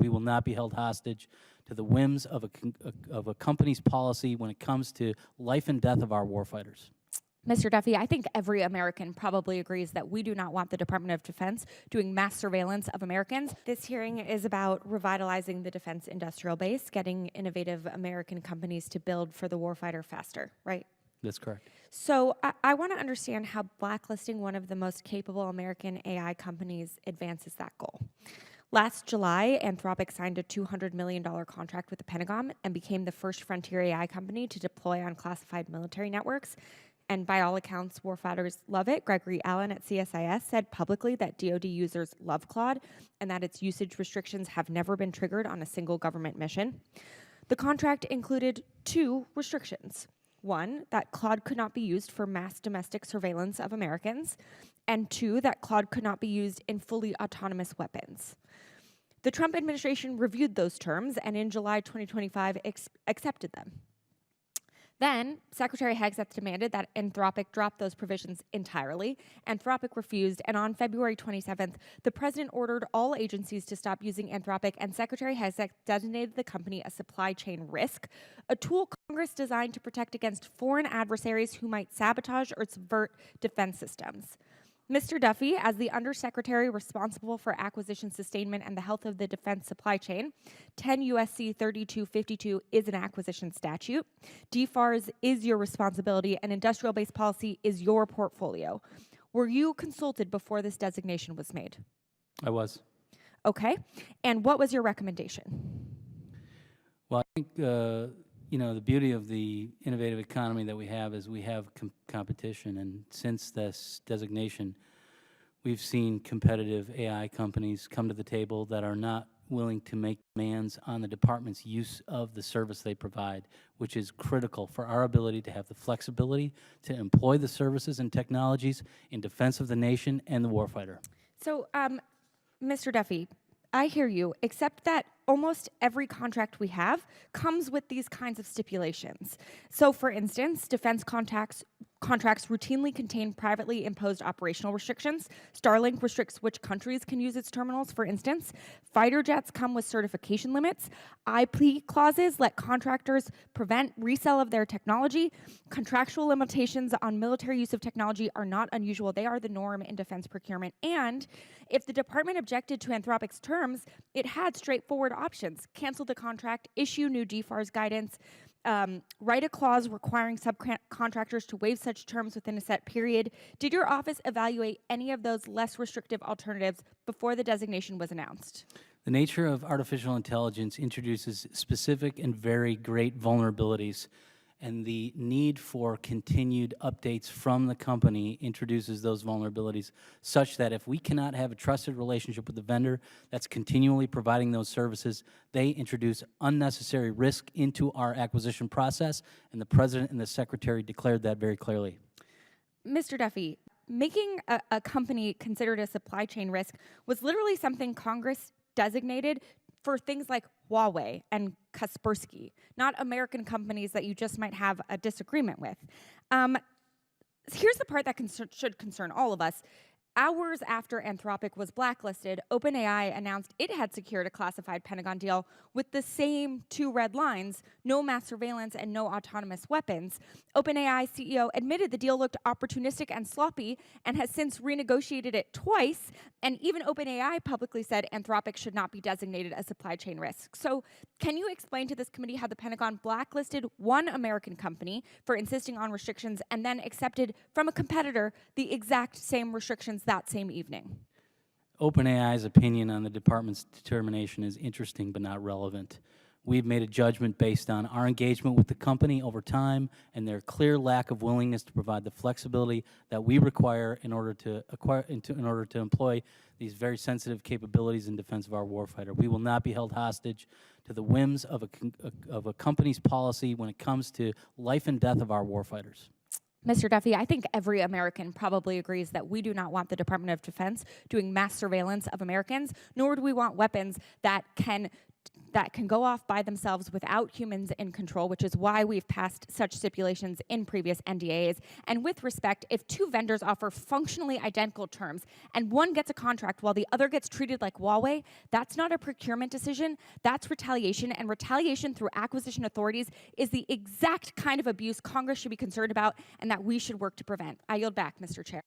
We will not be held hostage to the whims of a company's policy when it comes to life and death of our warfighters. Mr. Duffy, I think every American probably agrees that we do not want the Department of Defense doing mass surveillance of Americans. This hearing is about revitalizing the defense industrial base, getting innovative American companies to build for the warfighter faster, right? That's correct. So I want to understand how blacklisting one of the most capable American AI companies advances that goal. Last July, Anthropic signed a $200 million contract with the Pentagon and became the first frontier AI company to deploy on classified military networks. And by all accounts, warfighters love it. Gregory Allen at CSIS said publicly that DoD users love Claude and that its usage restrictions have never been triggered on a single government mission. The contract included 2 restrictions. 1, that Claude could not be used for mass domestic surveillance of Americans, and 2, that Claude could not be used in fully autonomous weapons. The Trump administration reviewed those terms and in July 2025 accepted them. Then, Secretary Hegseth demanded that Anthropic drop those provisions entirely. Anthropic refused, and on February 27th, the president ordered all agencies to stop using Anthropic, and Secretary Hegseth designated the company a supply chain risk, a tool Congress designed to protect against foreign adversaries who might sabotage or subvert defense systems. Mr. Duffy, as the Undersecretary responsible for acquisition sustainment and the health of the defense supply chain, 10 U.S.C. 3252 is an acquisition statute. DFARS is your responsibility, and industrial base policy is your portfolio. Were you consulted before this designation was made? I was. Okay. And what was your recommendation? Well, I think the beauty of the innovative economy that we have is we have competition, and since this designation, we've seen competitive AI companies come to the table that are not willing to make demands on the department's use of the service they provide, which is critical for our ability to have the flexibility to employ the services and technologies in defense of the nation and the warfighter. So, Mr. Duffy, I hear you, except that almost every contract we have comes with these kinds of stipulations. So, for instance, defense contracts routinely contain privately imposed operational restrictions. Starlink restricts which countries can use its terminals, for instance. Fighter jets come with certification limits. IP clauses let contractors prevent resale of their technology. Contractual limitations on military use of technology are not unusual. They are the norm in defense procurement. And if the department objected to Anthropic's terms, it had straightforward options: cancel the contract, issue new DFARS guidance, write a clause requiring subcontractors to waive such terms within a set period. Did your office evaluate any of those less restrictive alternatives before the designation was announced? The nature of artificial intelligence introduces specific and very great vulnerabilities, and the need for continued updates from the company introduces those vulnerabilities, such that if we cannot have a trusted relationship with the vendor that's continually providing those services, they introduce unnecessary risk into our acquisition process, and the President and the Secretary declared that very clearly. Mr. Duffy, making a company considered a supply chain risk was literally something Congress designated for things like Huawei and Kaspersky, not American companies that you just might have a disagreement with. Here's the part that should concern all of us. Hours after Anthropic was blacklisted, OpenAI announced it had secured a classified Pentagon deal with the same 2 red lines: no mass surveillance and no autonomous weapons. OpenAI CEO admitted the deal looked opportunistic and sloppy and has since renegotiated it twice. And even OpenAI publicly said Anthropic should not be designated a supply chain risk. So can you explain to this committee how the Pentagon blacklisted one American company for insisting on restrictions and then accepted from a competitor the exact same restrictions that same evening? OpenAI's opinion on the department's determination is interesting but not relevant. We've made a judgment based on our engagement with the company over time and their clear lack of willingness to provide the flexibility that we require in order to employ these very sensitive capabilities in defense of our warfighter. We will not be held hostage to the whims of a company's policy when it comes to life and death of our warfighters. Mr. Duffy, I think every American probably agrees that we do not want the Department of Defense doing mass surveillance of Americans, nor do we want weapons that can that can go off by themselves without humans in control, which is why we've passed such stipulations in previous NDAs. And with respect, if two vendors offer functionally identical terms and one gets a contract while the other gets treated like Huawei, that's not a procurement decision, that's retaliation, and retaliation through acquisition authorities is the exact kind of abuse Congress should be concerned about and that we should work to prevent. I yield back, Mr. Chair.